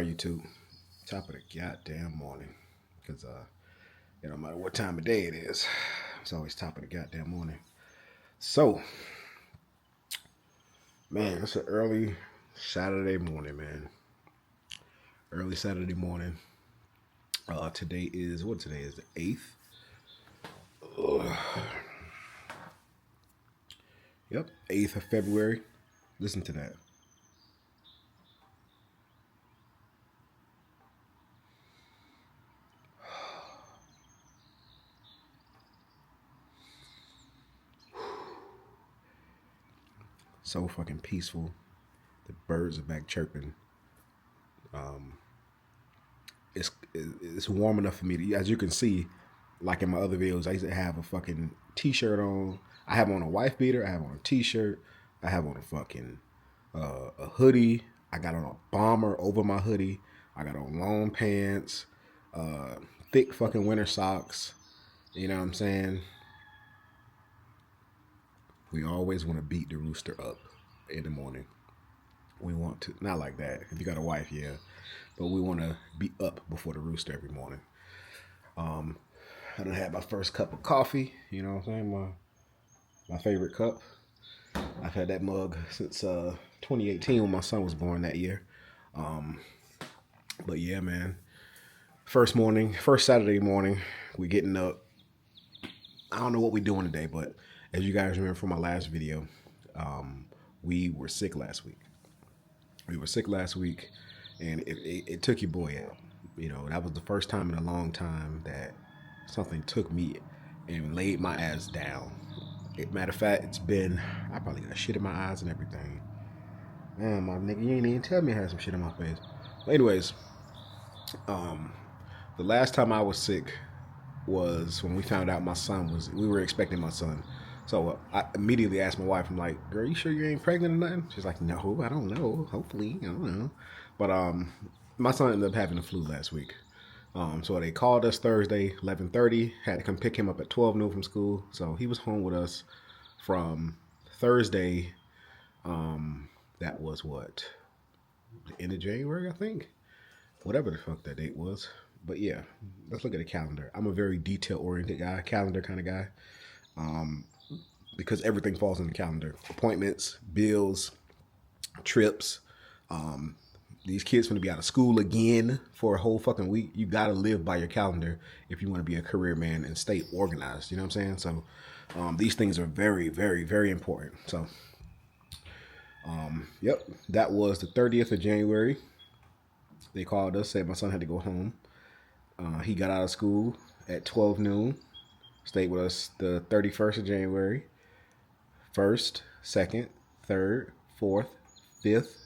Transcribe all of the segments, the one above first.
right, YouTube. Top of the goddamn morning. Because it don't matter what time of day it is. It's always top of the goddamn morning. So, man, it's an early Saturday morning, man. Early Saturday morning. Today is, what today is, the 8th? Ugh. Yep, 8th of February. Listen to that. So fucking peaceful. The birds are back chirping. Um, it's warm enough for me to, as you can see, like in my other videos, I used to have a fucking t-shirt on. I have on a wife beater. I have on a t-shirt. I have on a fucking a hoodie. I got on a bomber over my hoodie. I got on long pants, uh, thick fucking winter socks. You know what I'm saying? We always want to beat the rooster up in the morning. We want to, not like that. If you got a wife, yeah, but we want to be up before the rooster every morning. I done had my first cup of coffee. You know what I'm saying? My favorite cup. I've had that mug since 2018 when my son was born that year. Um, but yeah, man. First Saturday morning, we getting up. I don't know what we're doing today, but as you guys remember from my last video, we were sick last week. We were sick last week, and it took your boy out. You know, that was the first time in a long time that something took me and laid my ass down. Matter of fact, it's been, I probably got shit in my eyes and everything. Man, my nigga, you ain't even tell me I had some shit in my face. But anyways, um, the last time I was sick was when we found out we were expecting my son. So I immediately asked my wife, I'm like, girl, you sure you ain't pregnant or nothing? She's like, no, I don't know. Hopefully, I don't know. But my son ended up having the flu last week. So they called us Thursday, 11:30. Had to come pick him up at 12 noon from school. So he was home with us from Thursday. That was what, the end of January, I think. Whatever the fuck that date was. But yeah, let's look at the calendar. I'm a very detail oriented guy, calendar kind of guy, because everything falls in the calendar: appointments, bills, trips. Um, these kids going to be out of school again for a whole fucking week. You got to live by your calendar if you want to be a career man and stay organized. You know what I'm saying? So these things are very, very, very important. So, yep, that was the 30th of January. They called us, said my son had to go home. He got out of school at 12 noon, stayed with us the 31st of January, 1st, 2nd, 3rd, 4th, 5th.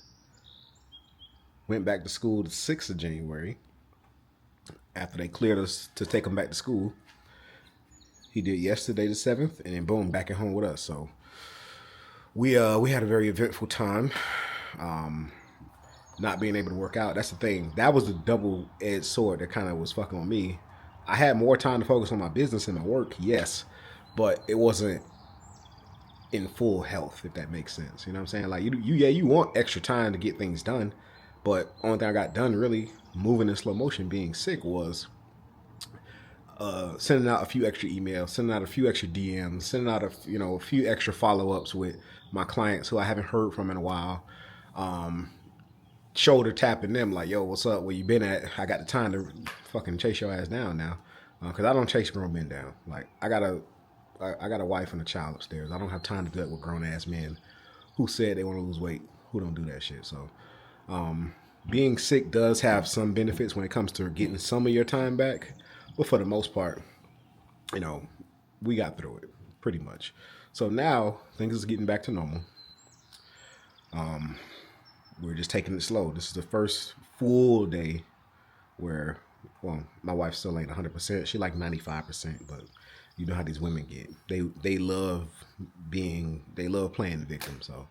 Went back to school the 6th of January after they cleared us to take him back to school. He did yesterday the 7th, and then boom, back at home with us. So we had a very eventful time. Not being able to work out. That's the thing. That was the double-edged sword that kind of was fucking with me. I had more time to focus on my business and my work, yes, but it wasn't in full health, if that makes sense. You know what I'm saying? Like you want extra time to get things done, but only thing I got done really moving in slow motion, being sick, was sending out a few extra emails, sending out a few extra DMs, sending out a few extra follow-ups with my clients who I haven't heard from in a while. Shoulder tapping them like, yo, what's up? Where you been at? I got the time to fucking chase your ass down now, because I don't chase grown men down. Like I got a wife and a child upstairs. I don't have time to do that with grown ass men who said they want to lose weight, who don't do that shit. So being sick does have some benefits when it comes to getting some of your time back, but for the most part, you know, we got through it pretty much. So now things is getting back to normal. We're just taking it slow. This is the first full day where, well, my wife still ain't 100%. She like 95%, but you know how these women get. They love playing the victim. So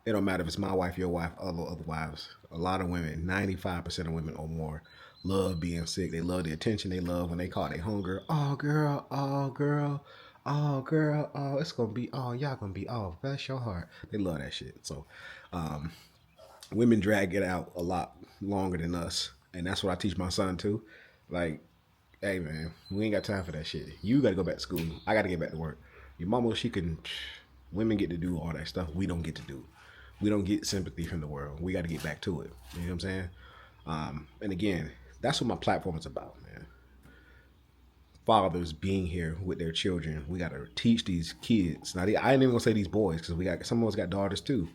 it don't matter if it's my wife, your wife, other wives. A lot of women, 95% of women or more, love being sick. They love the attention. They love when they call their hunger. Oh girl, oh girl, oh girl, oh it's gonna be, oh y'all gonna be, oh bless your heart. They love that shit. So Women drag it out a lot longer than us, and that's what I teach my son too. Like, hey man, we ain't got time for that shit. You got to go back to school. I got to get back to work. Your mama, she can. Women get to do all that stuff. We don't get to do. We don't get sympathy from the world. We got to get back to it. You know what I'm saying? And again, that's what my platform is about, man. Fathers being here with their children. We got to teach these kids. Now, I ain't even gonna say these boys because we got some of us got daughters too.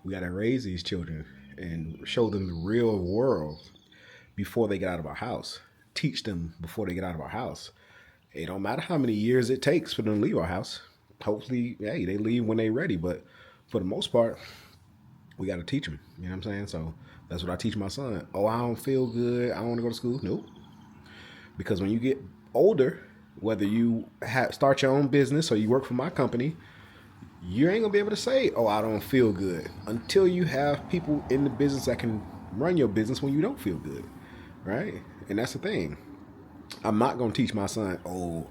We got to raise these children and show them the real world before they get out of our house. Teach them before they get out of our house. It don't matter how many years it takes for them to leave our house. Hopefully, hey, they leave when they ready. But for the most part, we got to teach them. You know what I'm saying? So that's what I teach my son. Oh, I don't feel good. I don't want to go to school. Nope. Because when you get older, whether you start your own business or you work for my company, you ain't gonna be able to say, "Oh, I don't feel good," until you have people in the business that can run your business when you don't feel good, right? And that's the thing. I'm not gonna teach my son, "Oh,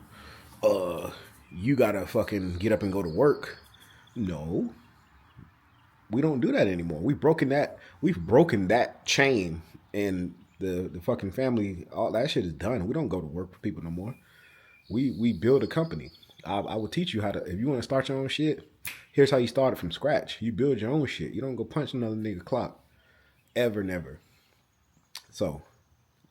you gotta fucking get up and go to work." No, we don't do that anymore. We've broken that. We've broken that chain, and the fucking family. All that shit is done. We don't go to work for people no more. We build a company. I will teach you how to. If you want to start your own shit, here's how you start it from scratch. You build your own shit. You don't go punch another nigga clock. Ever, never. So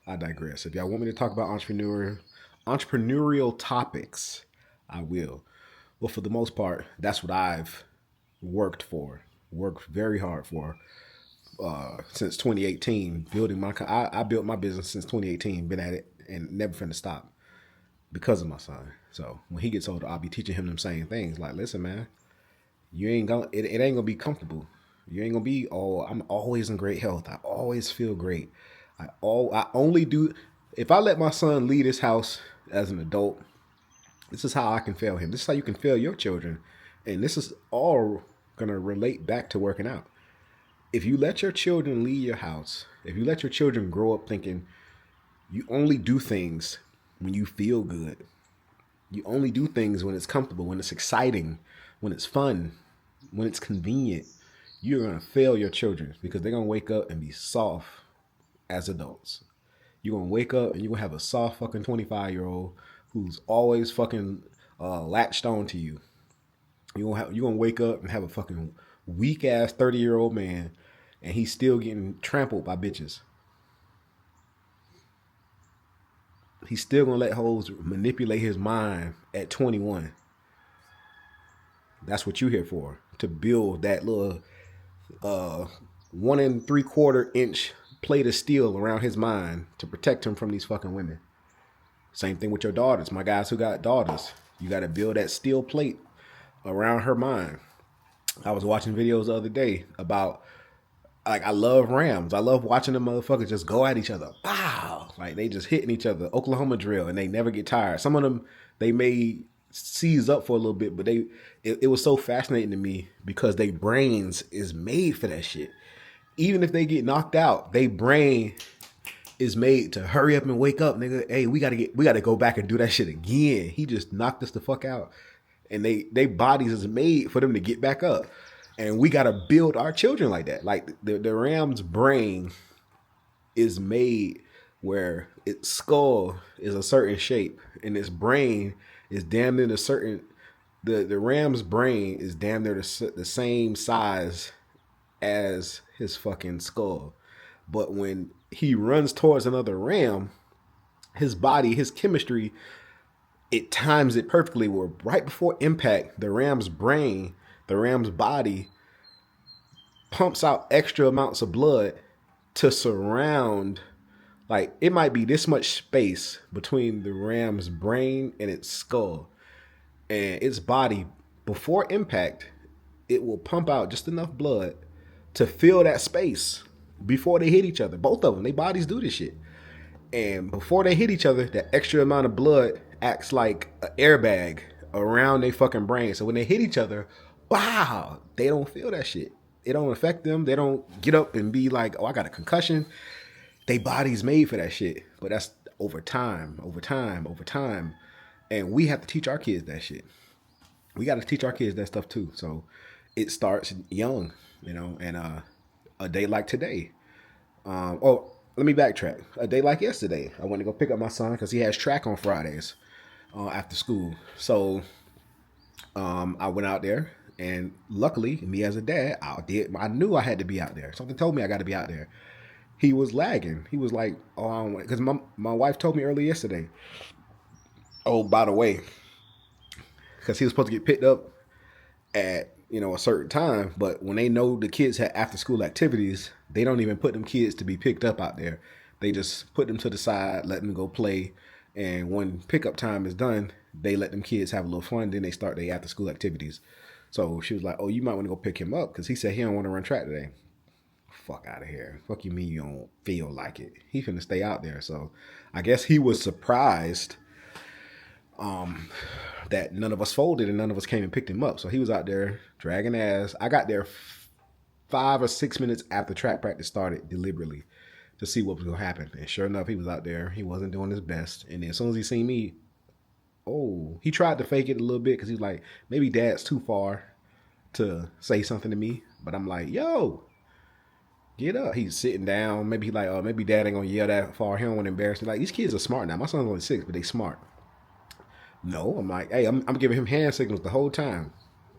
I digress. If y'all want me to talk about entrepreneurial topics, I will. But for the most part, that's what I've worked for. Worked very hard for since 2018. Building I built my business since 2018. Been at it and never finna stop because of my son. So when he gets older, I'll be teaching him them same things. Like, listen, man, you ain't gonna it ain't gonna be comfortable. You ain't gonna be, oh, I'm always in great health. I always feel great. I only do if I let my son leave his house as an adult, this is how I can fail him. This is how you can fail your children. And this is all gonna relate back to working out. If you let your children leave your house, if you let your children grow up thinking you only do things when you feel good, you only do things when it's comfortable, when it's exciting, when it's fun, when it's convenient, you're going to fail your children because they're going to wake up and be soft as adults. You're going to wake up and you're going to have a soft fucking 25-year-old who's always fucking latched on to you. You're going to wake up and have a fucking weak ass 30-year-old man and he's still getting trampled by bitches. He's still going to let hoes manipulate his mind at 21. That's what you're here for, to build that little 1 3/4 inch plate of steel around his mind to protect him from these fucking women. Same thing with your daughters. My guys who got daughters, you got to build that steel plate around her mind. I was watching videos the other day about, like, I love Rams. I love watching them motherfuckers just go at each other. Wow. Like, they just hitting each other. Oklahoma drill, and they never get tired. Some of them, they may seize up for a little bit, but it was so fascinating to me because their brains is made for that shit. Even if they get knocked out, they brain is made to hurry up and wake up, nigga. Hey, we gotta go back and do that shit again. He just knocked us the fuck out. And they bodies is made for them to get back up. And we gotta build our children like that. Like the Ram's brain is made where its skull is a certain shape and its brain is damn near a certain the Ram's brain is damn near the same size as his fucking skull. But when he runs towards another Ram, his body, his chemistry, it times it perfectly where right before impact, the Ram's brain, the Ram's body pumps out extra amounts of blood to surround, like, it might be this much space between the Ram's brain and its skull. And its body, before impact, it will pump out just enough blood to fill that space before they hit each other. Both of them, their bodies do this shit. And before they hit each other, that extra amount of blood acts like an airbag around their fucking brain. So when they hit each other, wow, they don't feel that shit. It don't affect them. They don't get up and be like, oh, I got a concussion. They body's made for that shit. But that's over time. And we have to teach our kids that shit. We got to teach our kids that stuff too. So it starts young, and A day like today. Oh, let me backtrack. A day like yesterday, I went to go pick up my son because he has track on Fridays after school. So I went out there, and luckily, me as a dad, I knew I had to be out there. Something told me I got to be out there. He was lagging. He was like, "Oh, I don't," because my wife told me earlier yesterday. Oh, by the way, because he was supposed to get picked up at a certain time, but when they know the kids had after school activities, they don't even put them kids to be picked up out there. They just put them to the side, let them go play, and when pickup time is done, they let them kids have a little fun. Then they start their after school activities. So she was like, "Oh, you might want to go pick him up because he said he don't want to run track today." Fuck out of here. Fuck you mean you don't feel like it? He finna stay out there. So I guess he was surprised that none of us folded and none of us came and picked him up. So he was out there dragging ass. I got there 5 or 6 minutes after track practice started deliberately to see what was going to happen. And sure enough, he was out there. He wasn't doing his best. And then as soon as he seen me, he tried to fake it a little bit because he was like, maybe dad's too far to say something to me. But I'm like, yo, get up. He's sitting down. Maybe he like, oh, maybe dad ain't going to yell that far. He don't want to embarrass me. Like, these kids are smart now. My son's only 6, but they smart. No, I'm like, hey, I'm giving him hand signals the whole time.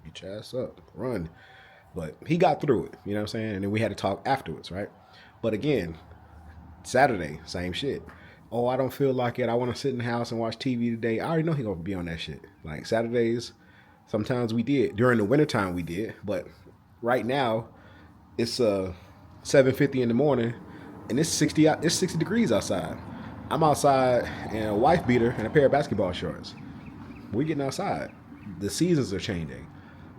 Get your ass up, run. But he got through it, you know what I'm saying? And then we had to talk afterwards, right? But again, Saturday, same shit. Oh, I don't feel like it. I want to sit in the house and watch TV today. I already know he gonna be on that shit. Like Saturdays, sometimes we did. During the wintertime we did. But right now, it's 7:50 in the morning and it's 60 degrees outside. I'm outside in a wife beater and a pair of basketball shorts. We're getting outside. The seasons are changing.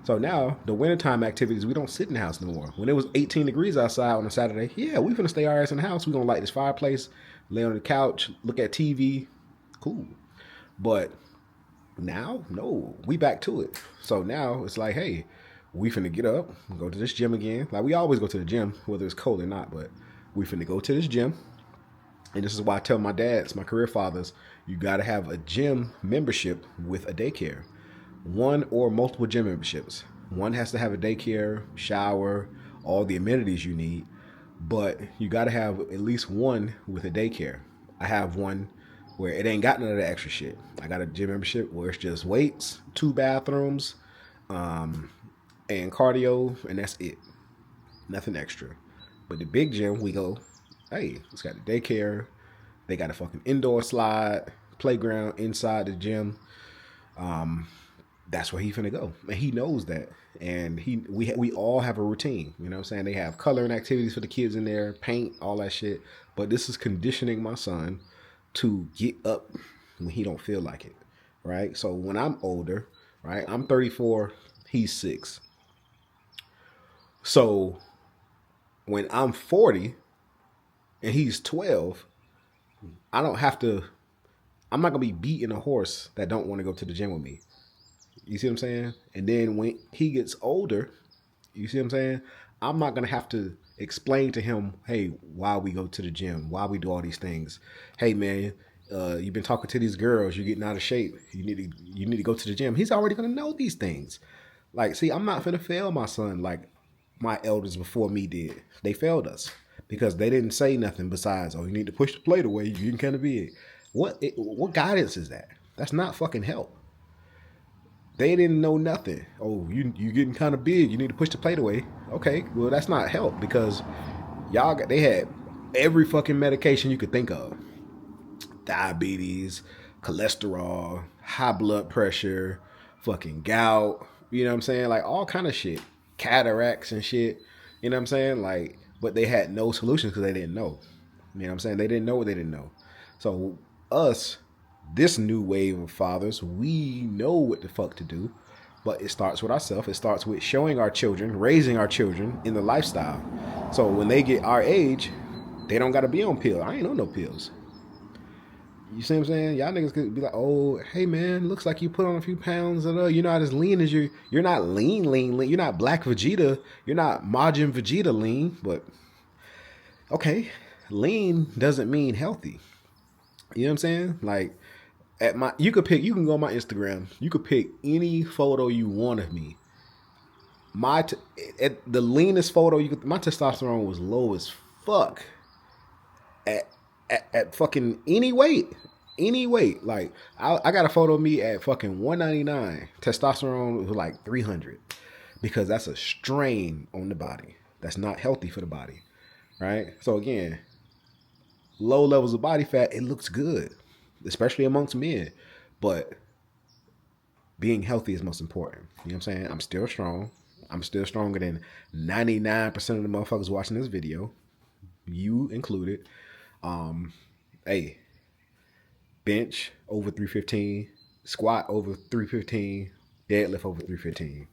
So now, the wintertime activities, we don't sit in the house no more. When it was 18 degrees outside on a Saturday, yeah, we finna stay our ass in the house. We gonna light this fireplace, lay on the couch, look at TV. Cool. But now, no, we back to it. So now, it's like, hey, we finna get up, go to this gym again. Like, we always go to the gym, whether it's cold or not, but we finna go to this gym. And this is why I tell my dads, my career fathers, you got to have a gym membership with a daycare. One or multiple gym memberships. One has to have a daycare, shower, all the amenities you need. But you got to have at least one with a daycare. I have one where it ain't got none of the extra shit. I got a gym membership where it's just weights, 2 bathrooms, and cardio, and that's it. Nothing extra. But the big gym, we go, hey, it's got the daycare. They got a fucking indoor slide, playground inside the gym. That's where he finna go. And he knows that. And we all have a routine. You know what I'm saying? They have coloring activities for the kids in there, paint, all that shit. But this is conditioning my son to get up when he don't feel like it. Right? So when I'm older, right? I'm 34, he's 6. So when I'm 40 and he's 12, I'm not going to be beating a horse that don't want to go to the gym with me. You see what I'm saying? And then when he gets older, you see what I'm saying? I'm not going to have to explain to him, hey, why we go to the gym, why we do all these things. Hey, man, you've been talking to these girls, you're getting out of shape. You need to go to the gym. He's already going to know these things. Like, see, I'm not going to fail my son like my elders before me did. They failed us because they didn't say nothing besides, oh, you need to push the plate away. You can kind of be it. What guidance is that? That's not fucking help. They didn't know nothing. Oh, you getting kind of big. You need to push the plate away. Okay, well, that's not help because they had every fucking medication you could think of. Diabetes, cholesterol, high blood pressure, fucking gout. You know what I'm saying? Like all kind of shit. Cataracts and shit. You know what I'm saying? Like, but they had no solutions because they didn't know. You know what I'm saying? They didn't know what they didn't know. So us, this new wave of fathers, we know what the fuck to do, but it starts with ourselves. It starts with showing our children, raising our children in the lifestyle. So when they get our age, they don't got to be on pills. I ain't on no pills. You see what I'm saying? Y'all niggas could be like, oh, hey man, looks like you put on a few pounds. You're not as lean as you're not lean. You're not Black Vegeta. You're not Majin Vegeta lean, but okay, lean doesn't mean healthy. You know what I'm saying? Like, you can go on my Instagram. You could pick any photo you want of me. At the leanest photo my testosterone was low as fuck at at fucking any weight. Any weight. Like I got a photo of me at fucking 199. Testosterone was like 300. Because that's a strain on the body. That's not healthy for the body. Right? So again, low levels of body fat, it looks good. Especially amongst men. But being healthy is most important. You know what I'm saying? I'm still strong. I'm still stronger than 99% of the motherfuckers watching this video. You included. Hey, bench over 315, squat over 315, deadlift over 315.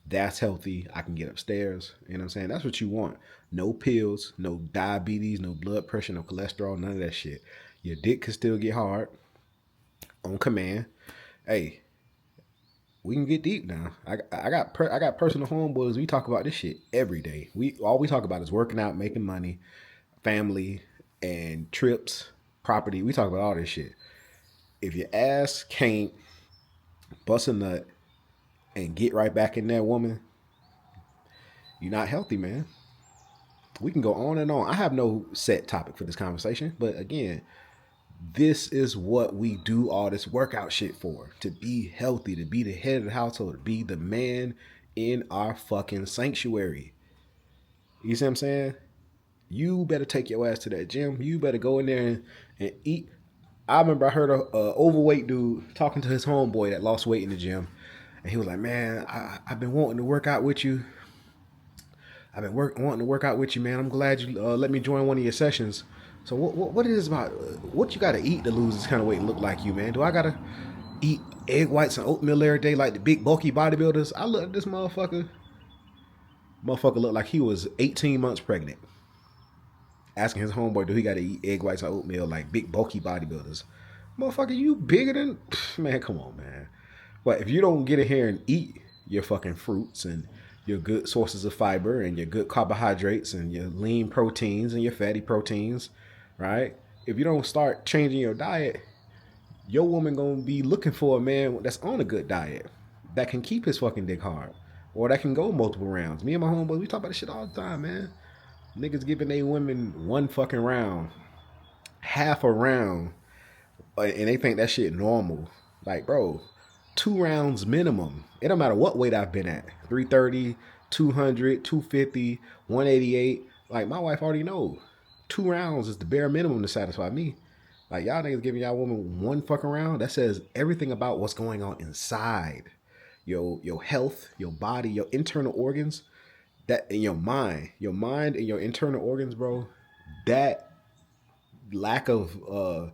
That's healthy. I can get upstairs. You know what I'm saying? That's what you want. No pills, no diabetes, no blood pressure, no cholesterol, none of that shit. Your dick can still get hard on command. Hey, we can get deep now. I got personal homeboys. We talk about this shit every day. All we talk about is working out, making money, family, and trips, property. We talk about all this shit. If your ass can't bust a nut and get right back in that woman, you're not healthy, man. We can go on and on. I have no set topic for this conversation, but again, this is what we do all this workout shit for. To be healthy, to be the head of the household, to be the man in our fucking sanctuary. You see what I'm saying? You better take your ass to that gym. You better go in there and eat. I remember I heard a overweight dude talking to his homeboy that lost weight in the gym. And he was like, man, I've been wanting to work out with you. I've been wanting to work out with you, man. I'm glad you let me join one of your sessions. So what it is about, what you got to eat to lose this kind of weight and look like you, man? Do I got to eat egg whites and oatmeal every day like the big bulky bodybuilders? I look at this motherfucker. Motherfucker looked like he was 18 months pregnant. Asking his homeboy, do he got to eat egg whites and oatmeal like big bulky bodybuilders? Motherfucker, you bigger than... Man, come on, man. But if you don't get in here and eat your fucking fruits and your good sources of fiber and your good carbohydrates and your lean proteins and your fatty proteins, right? If you don't start changing your diet, your woman gonna be looking for a man that's on a good diet that can keep his fucking dick hard or that can go multiple rounds. Me and my homeboy, we talk about this shit all the time, man. Niggas giving they women one fucking round, half a round, and they think that shit normal. Like, bro, 2 rounds minimum. It don't matter what weight I've been at. 330, 200, 250, 188. Like, my wife already knows. 2 rounds is the bare minimum to satisfy me. Like, y'all niggas giving y'all woman one fucking round, that says everything about what's going on inside. Your health, your body, your internal organs, that in your mind and your internal organs, bro, that lack of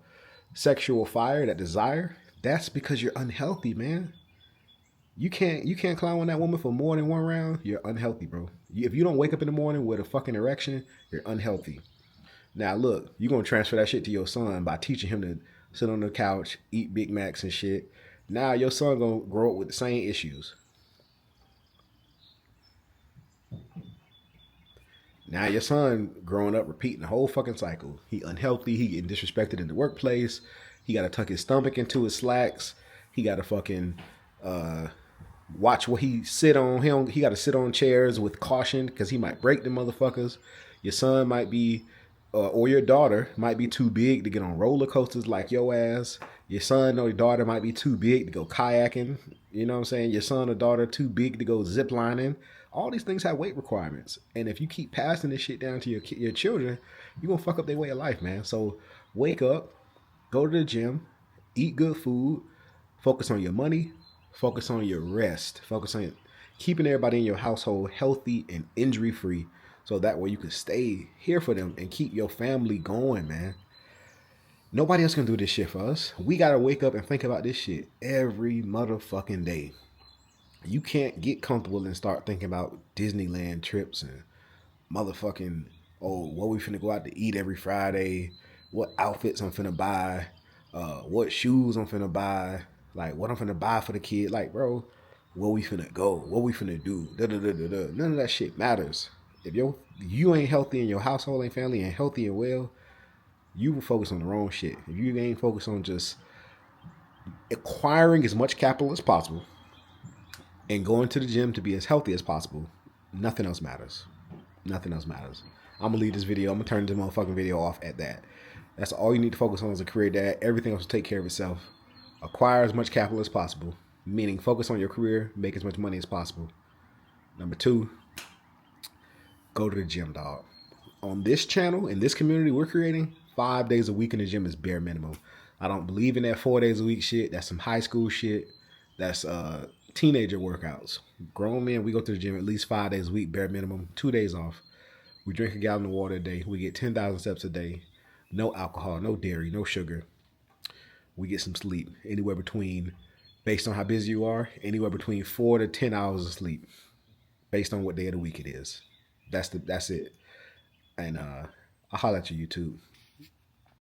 sexual fire, that desire, that's because you're unhealthy, man. You can't climb on that woman for more than 1 round. You're unhealthy, bro. If you don't wake up in the morning with a fucking erection, you're unhealthy. Now look, you're gonna transfer that shit to your son by teaching him to sit on the couch, eat Big Macs and shit. Now your son gonna grow up with the same issues. Now your son growing up repeating the whole fucking cycle. He unhealthy. He getting disrespected in the workplace. He got to tuck his stomach into his slacks. He got to fucking watch what he sit on. He got to sit on chairs with caution because he might break the motherfuckers. Your son might be, or your daughter might be too big to get on roller coasters like your ass. Your son or your daughter might be too big to go kayaking. You know what I'm saying? Your son or daughter too big to go zip lining. All these things have weight requirements. And if you keep passing this shit down to your children, you're going to fuck up their way of life, man. So wake up, go to the gym, eat good food, focus on your money, focus on your rest, focus on keeping everybody in your household healthy and injury-free so that way you can stay here for them and keep your family going, man. Nobody else can do this shit for us. We got to wake up and think about this shit every motherfucking day. You can't get comfortable and start thinking about Disneyland trips and motherfucking, oh, what we finna go out to eat every Friday, what outfits I'm finna buy, what shoes I'm finna buy, like what I'm finna buy for the kid. Like, bro, where we finna go, what we finna do, da-da-da-da-da. None of that shit matters. If you ain't healthy and your household ain't family ain't healthy and well, you will focus on the wrong shit. If you ain't focused on just acquiring as much capital as possible, and going to the gym to be as healthy as possible. Nothing else matters. Nothing else matters. I'm gonna leave this video. I'm gonna turn this motherfucking video off at that. That's all you need to focus on as a career dad. Everything else will take care of itself. Acquire as much capital as possible, meaning focus on your career, make as much money as possible. Number two, go to the gym, dog. On this channel, in this community we're creating, 5 days a week in the gym is bare minimum. I don't believe in that 4 days a week shit. That's some high school shit. That's teenager workouts. Grown men, we go to the gym at least 5 days a week, bare minimum, 2 days off. We drink a gallon of water a day. We get 10,000 steps a day. No alcohol, no dairy, no sugar. We get some sleep. Anywhere between, based on how busy you are, anywhere between 4 to 10 hours of sleep, based on what day of the week it is. That's it. And I'll holler at you, YouTube.